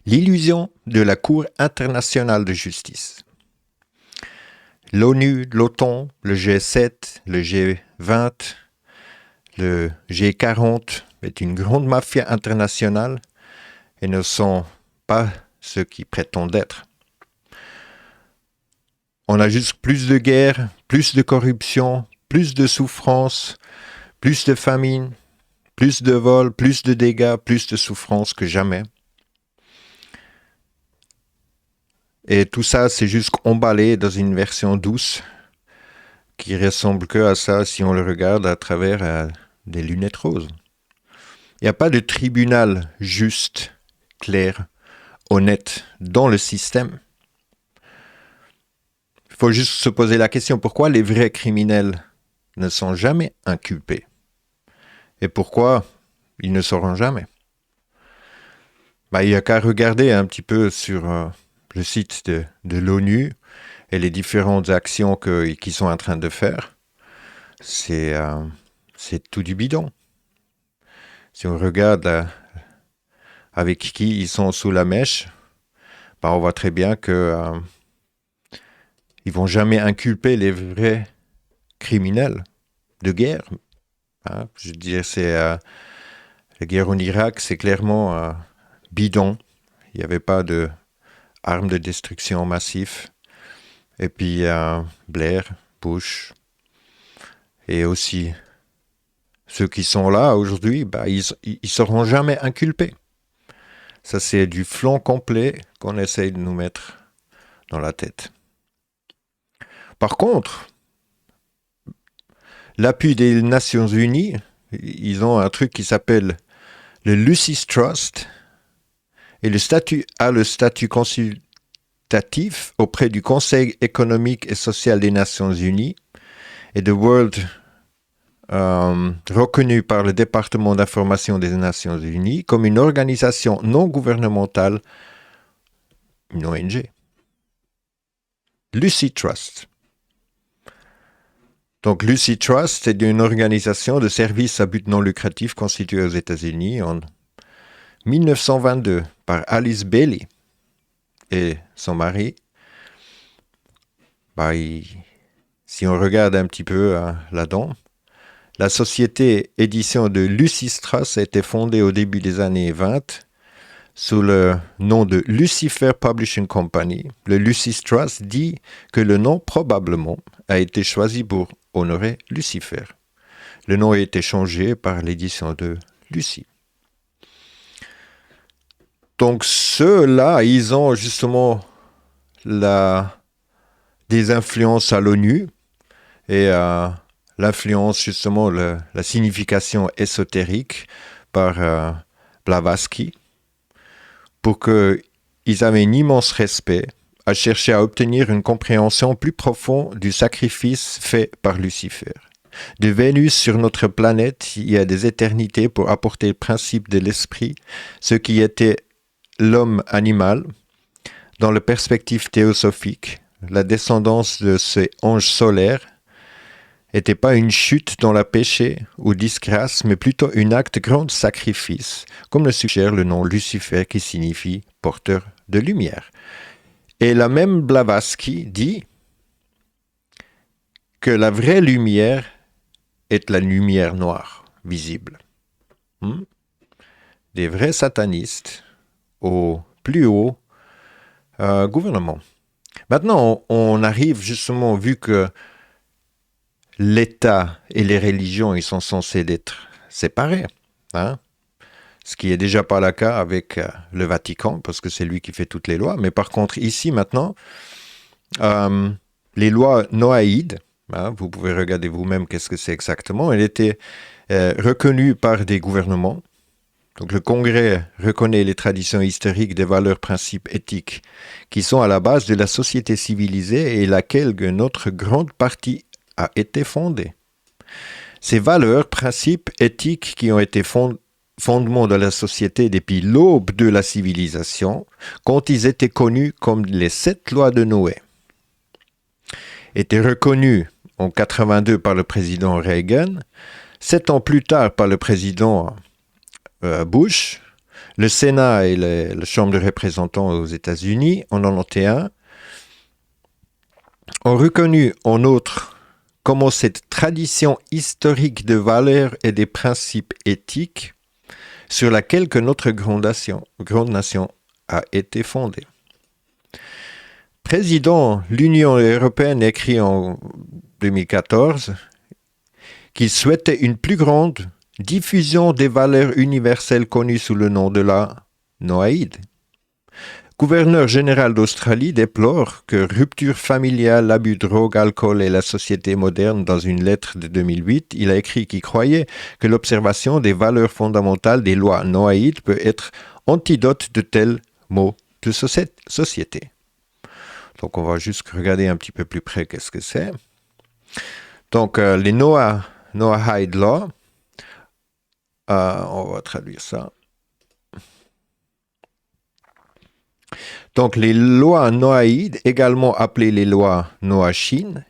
L'illusion de la Cour internationale de justice. L'ONU, l'OTAN, le G7, le G20, le G40 est une grande mafia internationale et ne sont pas ceux qui prétendent être. On a juste plus de guerres, plus de corruption, plus de souffrance, plus de famine, plus de vols, plus de dégâts, plus de souffrance que jamais. Et tout ça, c'est juste emballé dans une version douce qui ressemble que à ça si on le regarde à travers des lunettes roses. Il n'y a pas de tribunal juste, clair, honnête dans le système. Il faut juste se poser la question, pourquoi les vrais criminels ne sont jamais inculpés? Et pourquoi ils ne seront jamais? Il n'y a qu'à regarder un petit peu sur le site de l'ONU et les différentes actions qu'ils sont en train de faire. C'est tout du bidon. Si on regarde avec qui ils sont sous la mèche, on voit très bien que ils vont jamais inculper les vrais criminels de guerre. Je veux dire, la guerre en Irak, c'est clairement bidon. Il n'y avait pas d'armes de destruction massive. Et puis Blair, Bush, et aussi ceux qui sont là aujourd'hui, ils seront jamais inculpés. Ça, c'est du flanc complet qu'on essaye de nous mettre dans la tête. Par contre, l'appui des Nations Unies, ils ont un truc qui s'appelle le Lucis Trust, et le statut consultatif auprès du Conseil économique et social des Nations Unies et de World reconnu par le département d'information des Nations Unies comme une organisation non gouvernementale, une ONG. Lucy Trust. Donc Lucy Trust, c'est une organisation de services à but non lucratif constituée aux États-Unis en 1922 par Alice Bailey et son mari. Si on regarde un petit peu là-dedans, la société édition de Lucy Trust a été fondée au début des années 20 sous le nom de Lucifer Publishing Company. Le Lucy Trust dit que le nom probablement a été choisi pour honorer Lucifer. Le nom a été changé par l'édition de Lucy. Donc ceux-là, ils ont justement des influences à l'ONU et l'influence, justement, la signification ésotérique par Blavatsky, pour qu'ils avaient un immense respect à chercher à obtenir une compréhension plus profonde du sacrifice fait par Lucifer. De Vénus sur notre planète, il y a des éternités pour apporter le principe de l'esprit, ce qui était l'homme animal, dans la perspective théosophique. La descendance de ces anges solaires n'était pas une chute dans la péché ou disgrâce, mais plutôt un acte de grand sacrifice, comme le suggère le nom Lucifer qui signifie porteur de lumière. Et la même Blavatsky dit que la vraie lumière est la lumière noire, visible. Des vrais satanistes au plus haut gouvernement. Maintenant, on arrive justement, vu que l'État et les religions, ils sont censés être séparés. Ce qui n'est déjà pas le cas avec le Vatican, parce que c'est lui qui fait toutes les lois. Mais par contre, ici, maintenant, les lois noaïdes, vous pouvez regarder vous-même qu'est-ce que c'est exactement, elles étaient reconnues par des gouvernements. Donc le Congrès reconnaît les traditions historiques des valeurs, principes éthiques qui sont à la base de la société civilisée et laquelle notre grande partie a été fondée. Ces valeurs, principes éthiques qui ont été fondements de la société depuis l'aube de la civilisation, quand ils étaient connus comme les 7 lois de Noé, étaient reconnus en 82 par le président Reagan, 7 ans plus tard par le président Bush, Le Sénat et la Chambre des représentants aux États-Unis, en 1991, ont reconnu en outre comment cette tradition historique de valeurs et des principes éthiques sur laquelle que notre grande nation a été fondée. Président, l'Union européenne écrit en 2014 qu'il souhaitait une plus grande diffusion des valeurs universelles connues sous le nom de la Noaïd. Gouverneur général d'Australie déplore que rupture familiale, abus de drogue, alcool et la société moderne. Dans une lettre de 2008, il a écrit qu'il croyait que l'observation des valeurs fondamentales des lois noaïdes peut être antidote de tels maux de société. Donc on va juste regarder un petit peu plus près qu'est-ce que c'est. Donc les Noahide Law, on va traduire ça. Donc les lois noaïdes, également appelées les lois noachines,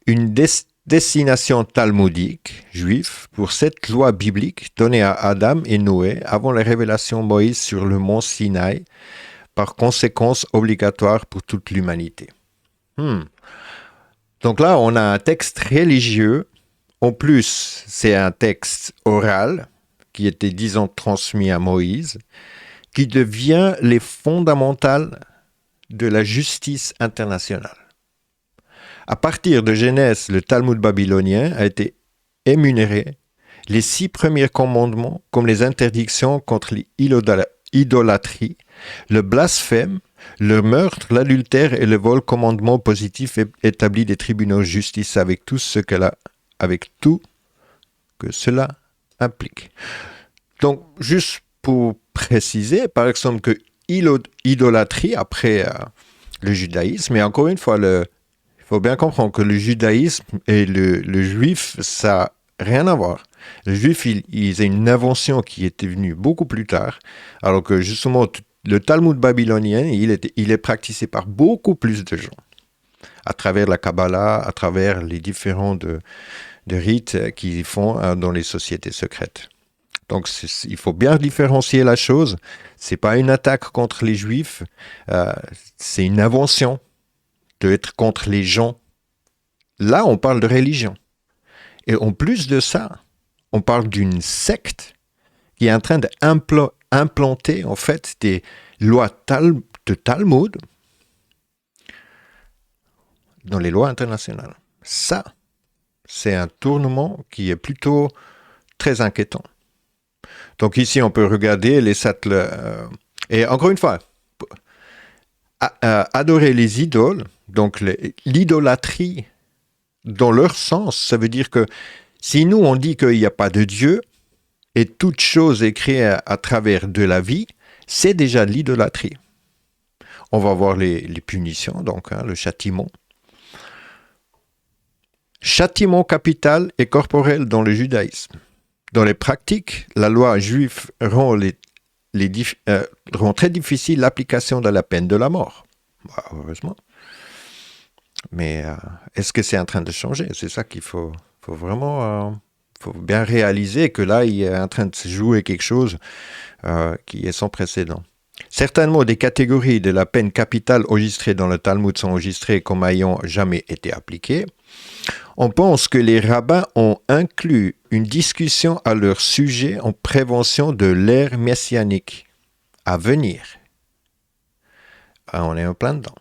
une destination talmudique juive pour cette loi biblique donnée à Adam et Noé avant la révélation de Moïse sur le mont Sinaï, par conséquence obligatoire pour toute l'humanité. Donc là, on a un texte religieux. En plus, c'est un texte oral qui était, disons, transmis à Moïse, qui devient les fondamentales de la justice internationale. À partir de Genèse, le Talmud babylonien a été énuméré les 6 premiers commandements comme les interdictions contre l'idolâtrie, le blasphème, le meurtre, l'adultère et le vol, commandements positifs établis des tribunaux de justice avec tout que cela implique. Donc, juste pour préciser, par exemple, que idolâtrie, après le judaïsme, et encore une fois, il faut bien comprendre que le judaïsme et le juif, ça n'a rien à voir. Le juif, il a une invention qui était venue beaucoup plus tard, alors que justement, le Talmud babylonien, il est pratiqué par beaucoup plus de gens, à travers la Kabbalah, à travers les différents de rites qu'ils font dans les sociétés secrètes. Donc, il faut bien différencier la chose. Ce n'est pas une attaque contre les Juifs, c'est une invention d'être contre les gens. Là, on parle de religion. Et en plus de ça, on parle d'une secte qui est en train d'implanter, en fait, des lois de Talmud dans les lois internationales. Ça, c'est un tournement qui est plutôt très inquiétant. Donc ici, on peut regarder les et encore une fois, adorer les idoles, donc l'idolâtrie, dans leur sens, ça veut dire que si nous, on dit qu'il n'y a pas de Dieu, et toute chose est créée à travers de la vie, c'est déjà de l'idolâtrie. On va voir les punitions, donc le châtiment. Châtiment capital et corporel dans le judaïsme. Dans les pratiques, la loi juive rend très difficile l'application de la peine de la mort. Heureusement. Mais est-ce que c'est en train de changer? C'est ça qu'il faut vraiment faut bien réaliser que là, il est en train de se jouer quelque chose qui est sans précédent. Certainement, des catégories de la peine capitale enregistrées dans le Talmud sont enregistrées comme ayant jamais été appliquées. On pense que les rabbins ont inclus une discussion à leur sujet en prévention de l'ère messianique à venir. On est en plein dedans.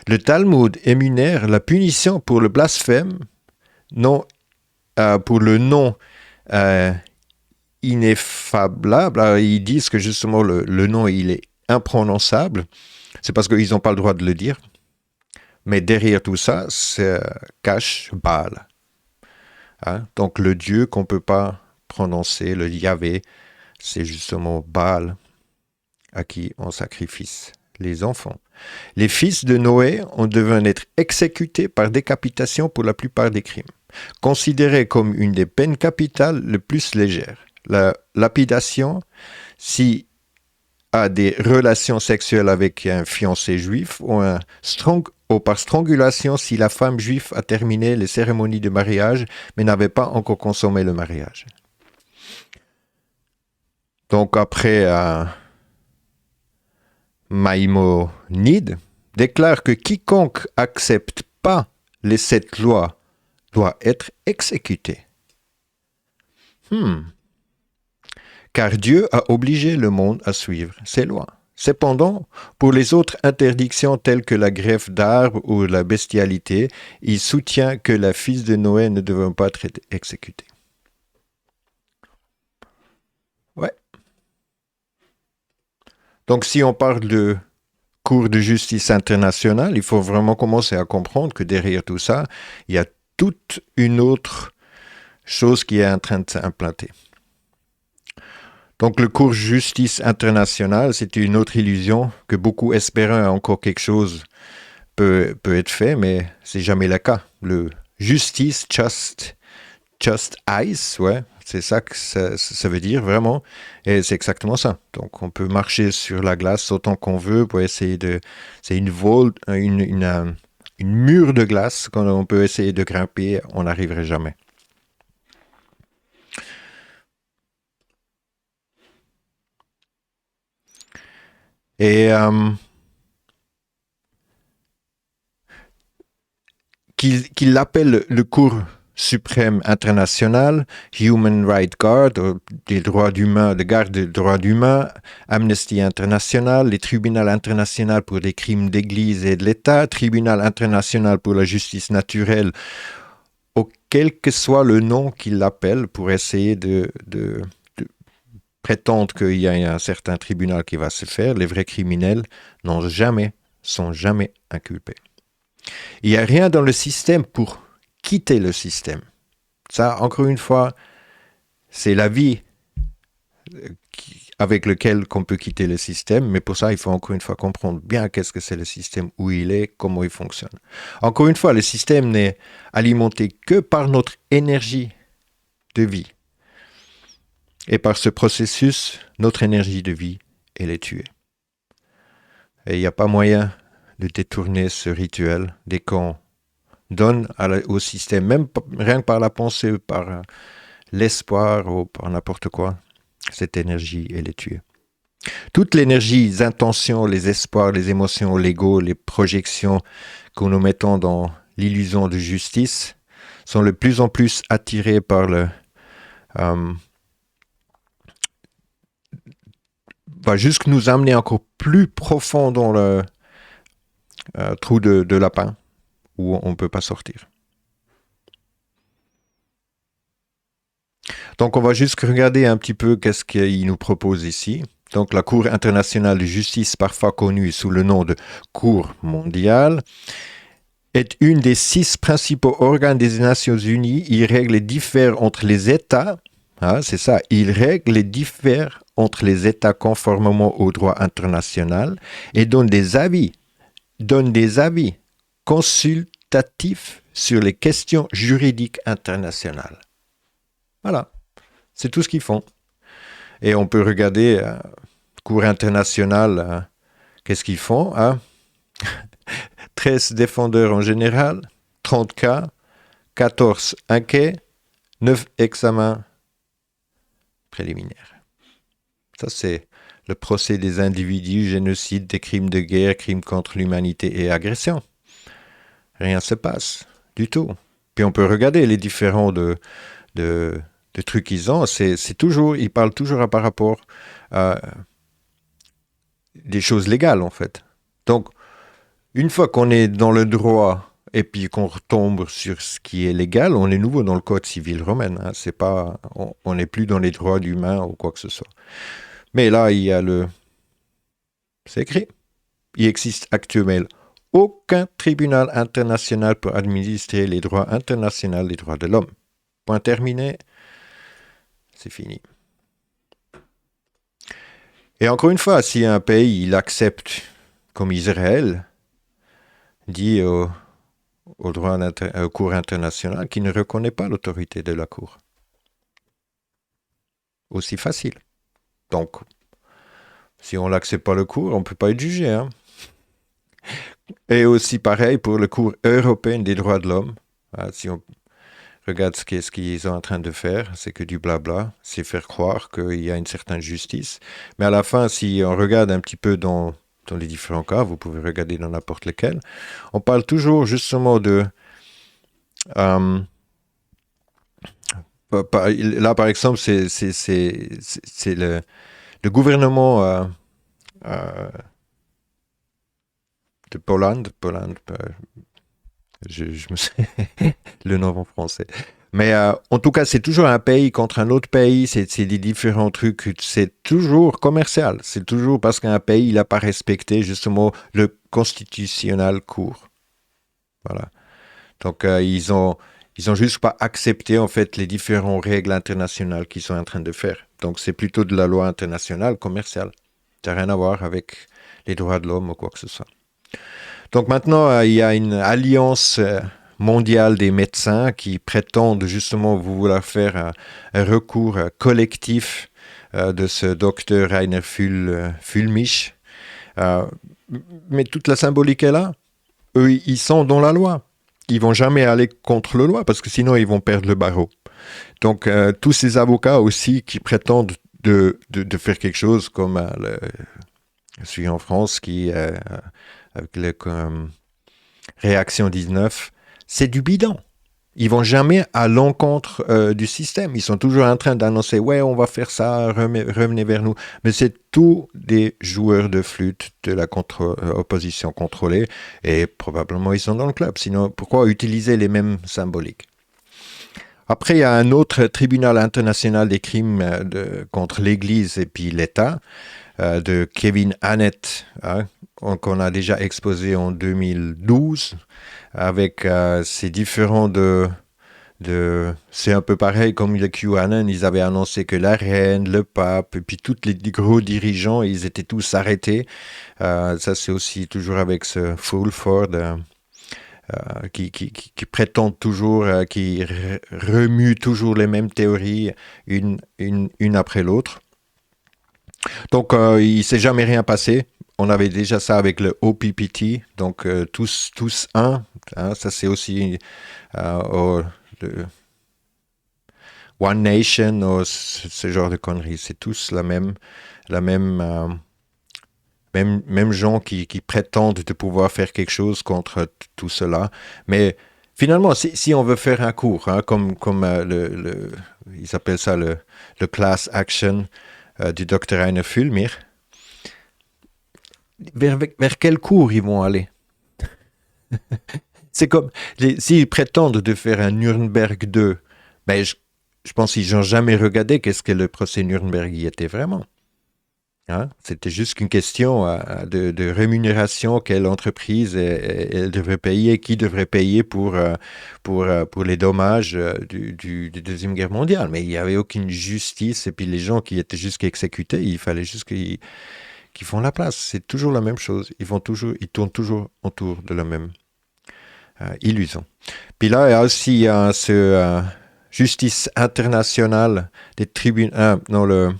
Le Talmud énumère la punition pour le blasphème, pour le nom ineffable. Alors, ils disent que justement le nom il est imprononçable. C'est parce qu'ils n'ont pas le droit de le dire. Mais derrière tout ça, se cache Baal. Donc le Dieu qu'on ne peut pas prononcer, le Yahvé, c'est justement Baal à qui on sacrifie les enfants. Les fils de Noé ont devaient être exécutés par décapitation pour la plupart des crimes, considérés comme une des peines capitales les plus légères. La lapidation, si a des relations sexuelles avec un fiancé juif ou par strangulation si la femme juive a terminé les cérémonies de mariage mais n'avait pas encore consommé le mariage. Donc après, Maïmonide déclare que quiconque accepte pas les 7 lois doit être exécuté. Car Dieu a obligé le monde à suivre ses lois. Cependant, pour les autres interdictions telles que la greffe d'arbres ou la bestialité, il soutient que les fils de Noé ne devront pas être exécutés. Ouais. Donc si on parle de Cour de justice internationale, il faut vraiment commencer à comprendre que derrière tout ça, il y a toute une autre chose qui est en train de s'implanter. Donc le Cour de justice internationale, c'est une autre illusion que beaucoup espéraient encore quelque chose peut être fait, mais c'est jamais le cas. Le justice, just ice, ouais, c'est ça que ça veut dire vraiment, et c'est exactement ça. Donc on peut marcher sur la glace autant qu'on veut pour essayer de... C'est une mur de glace qu'on peut essayer de grimper, on n'arriverait jamais. Et qu'il l'appelle le Cour suprême international, Human Rights Guard, des droits humains, le garde des droits humains, Amnesty International, les tribunaux internationaux pour les crimes d'Église et de l'État, tribunal international pour la justice naturelle, quel que soit le nom qu'il l'appelle, pour essayer de prétendre qu'il y a un certain tribunal qui va se faire, les vrais criminels sont jamais inculpés. Il n'y a rien dans le système pour quitter le système. Ça, encore une fois, c'est la vie avec laquelle on peut quitter le système, mais pour ça, il faut encore une fois comprendre bien qu'est-ce que c'est le système, où il est, comment il fonctionne. Encore une fois, le système n'est alimenté que par notre énergie de vie. Et par ce processus, notre énergie de vie, elle est tuée. Et il n'y a pas moyen de détourner ce rituel dès qu'on donne au système, même rien que par la pensée, par l'espoir ou par n'importe quoi, cette énergie, elle est tuée. Toute l'énergie, les intentions, les espoirs, les émotions, l'ego, les projections que nous mettons dans l'illusion de justice sont de plus en plus attirées par le... va juste nous amener encore plus profond dans le trou de lapin où on ne peut pas sortir. Donc on va juste regarder un petit peu qu'est-ce qu'il nous propose ici. Donc la Cour internationale de justice, parfois connue sous le nom de Cour mondiale, est une des 6 principaux organes des Nations Unies. Il règle les différends entre les États. C'est ça, il règle les différends entre les États conformément au droit international et donne des avis consultatifs sur les questions juridiques internationales. Voilà, c'est tout ce qu'ils font. Et on peut regarder Cour internationale, qu'est-ce qu'ils font 13 défendeurs en général, 30 cas, 14 enquêtes, 9 examens préliminaires. Ça, c'est le procès des individus, génocide, des crimes de guerre, crimes contre l'humanité et agression. Rien ne se passe du tout. Puis on peut regarder les différents de trucs qu'ils ont. C'est toujours, ils parlent toujours par rapport à des choses légales, en fait. Donc, une fois qu'on est dans le droit et puis qu'on retombe sur ce qui est légal, on est nouveau dans le code civil romain. C'est pas, on n'est plus dans les droits humains ou quoi que ce soit. Mais là, il y a c'est écrit. Il existe actuellement aucun tribunal international pour administrer les droits internationaux, les droits de l'homme. Point terminé. C'est fini. Et encore une fois, si un pays il accepte, comme Israël, dit au Cour international qu'il ne reconnaît pas l'autorité de la Cour. Aussi facile. Donc, si on n'accepte pas le Cour, on ne peut pas être jugé. Et aussi pareil pour le Cour européen des droits de l'homme. Si on Regarde ce qu'ils sont en train de faire, c'est que du blabla, c'est faire croire qu'il y a une certaine justice. Mais à la fin, si on regarde un petit peu dans les différents cas, vous pouvez regarder dans n'importe lequel, on parle toujours justement de... euh, là, par exemple, c'est le gouvernement de Pologne, je me sais le nom en français. Mais en tout cas, c'est toujours un pays contre un autre pays, c'est des différents trucs, c'est toujours commercial. C'est toujours parce qu'un pays, il n'a pas respecté justement le constitutionnel court. Voilà. Donc, ils ont juste pas accepté en fait les différentes règles internationales qu'ils sont en train de faire. Donc, c'est plutôt de la loi internationale commerciale. Ça n'a rien à voir avec les droits de l'homme ou quoi que ce soit. Donc maintenant, il y a une alliance mondiale des médecins qui prétendent justement vouloir faire un recours collectif de ce docteur Rainer Füllmich. Euh, mais toute la symbolique est là. Eux, ils sont dans la loi. Ils vont jamais aller contre la loi parce que sinon, ils vont perdre le barreau. Donc, tous ces avocats aussi qui prétendent de faire quelque chose comme celui en France qui avec le Réaction 19, c'est du bidon. Ils vont jamais à l'encontre du système. Ils sont toujours en train d'annoncer, ouais, on va faire ça, revenez vers nous. Mais c'est tous des joueurs de flûte de la opposition contrôlée et probablement ils sont dans le club. Sinon, pourquoi utiliser les mêmes symboliques? Après, il y a un autre tribunal international des crimes contre l'Église et puis l'État de Kevin Annett, hein, qu'on a déjà exposé en 2012 avec ces différents c'est un peu pareil comme le QAnon, ils avaient annoncé que la reine, le pape, et puis tous les gros dirigeants, ils étaient tous arrêtés. Ça, c'est aussi toujours avec ce Fulford qui prétend toujours, qui remue toujours les mêmes théories, une après l'autre. Donc, il ne s'est jamais rien passé. On avait déjà ça avec le OPPT, donc tous un. Hein, ça, c'est aussi le One Nation, ce genre de conneries. C'est tous même gens qui prétendent de pouvoir faire quelque chose contre tout cela. Mais finalement, si on veut faire un cours, hein, comme ils appellent ça le class action du Dr. Rainer Füllmich, vers quel cours ils vont aller? C'est comme, s'ils prétendent de faire un Nuremberg 2, ben je pense qu'ils n'ont jamais regardé qu'est-ce que le procès Nuremberg y était vraiment. Hein? C'était juste une question de rémunération, quelle entreprise elle devrait payer, qui devrait payer pour les dommages du Deuxième Guerre mondiale. Mais il n'y avait aucune justice, et puis les gens qui étaient juste exécutés, il fallait juste qu'ils font la place. C'est toujours la même chose. Ils tournent toujours autour de la même illusion. Puis là, il y a aussi ce justice internationale des tribunaux.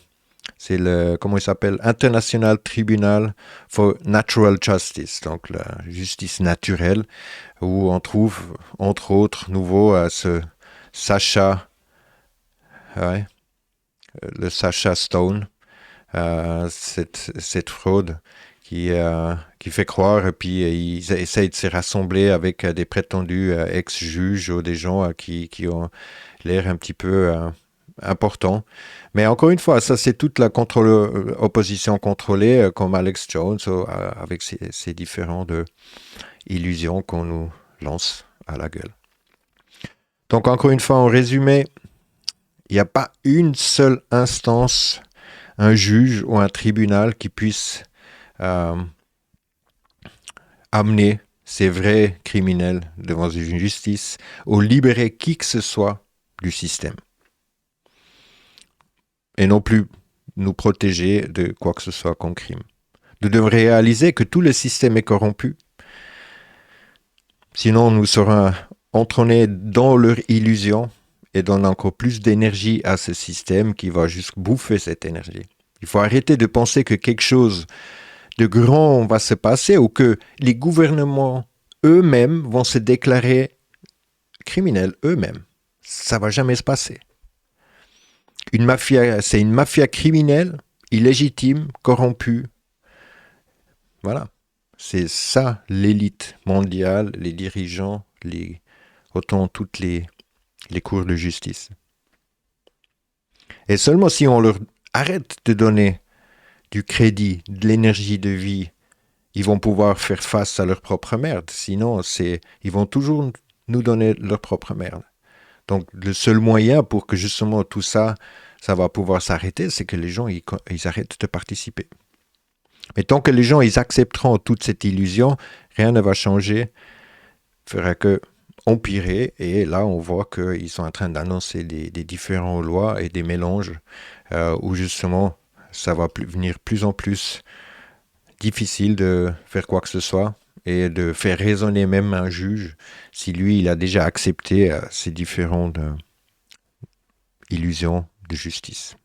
C'est comment il s'appelle? International Tribunal for Natural Justice, donc la justice naturelle, où on trouve, entre autres, nouveau ce Sacha, ouais, le Sacha Stone, cette fraude qui fait croire, et puis ils essayent de se rassembler avec des prétendus ex-juges ou des gens qui ont l'air un petit peu importants. Mais encore une fois, ça c'est toute la opposition contrôlée, comme Alex Jones, avec ces différentes illusions qu'on nous lance à la gueule. Donc encore une fois, en résumé, il n'y a pas une seule instance, un juge ou un tribunal qui puisse amener ces vrais criminels devant une justice ou libérer qui que ce soit du système. Et non plus nous protéger de quoi que ce soit comme crime. Nous devons réaliser que tout le système est corrompu. Sinon, nous serons entraînés dans leur illusion et donnent encore plus d'énergie à ce système qui va juste bouffer cette énergie. Il faut arrêter de penser que quelque chose de grand va se passer ou que les gouvernements eux-mêmes vont se déclarer criminels eux-mêmes. ça va jamais se passer. Une mafia, c'est une mafia criminelle, illégitime, corrompue. Voilà. C'est ça l'élite mondiale, les dirigeants, autant toutes les cours de justice. Et seulement si on leur arrête de donner du crédit, de l'énergie de vie, ils vont pouvoir faire face à leur propre merde. Sinon, ils vont toujours nous donner leur propre merde. Donc, le seul moyen pour que justement tout ça, ça va pouvoir s'arrêter, c'est que les gens, ils arrêtent de participer. Mais tant que les gens, ils accepteront toute cette illusion, rien ne va changer, fera que empirer. Et là, on voit qu'ils sont en train d'annoncer des différentes lois et des mélanges où justement, ça va venir plus en plus difficile de faire quoi que ce soit et de faire raisonner même un juge si lui, il a déjà accepté ces différentes illusions de justice.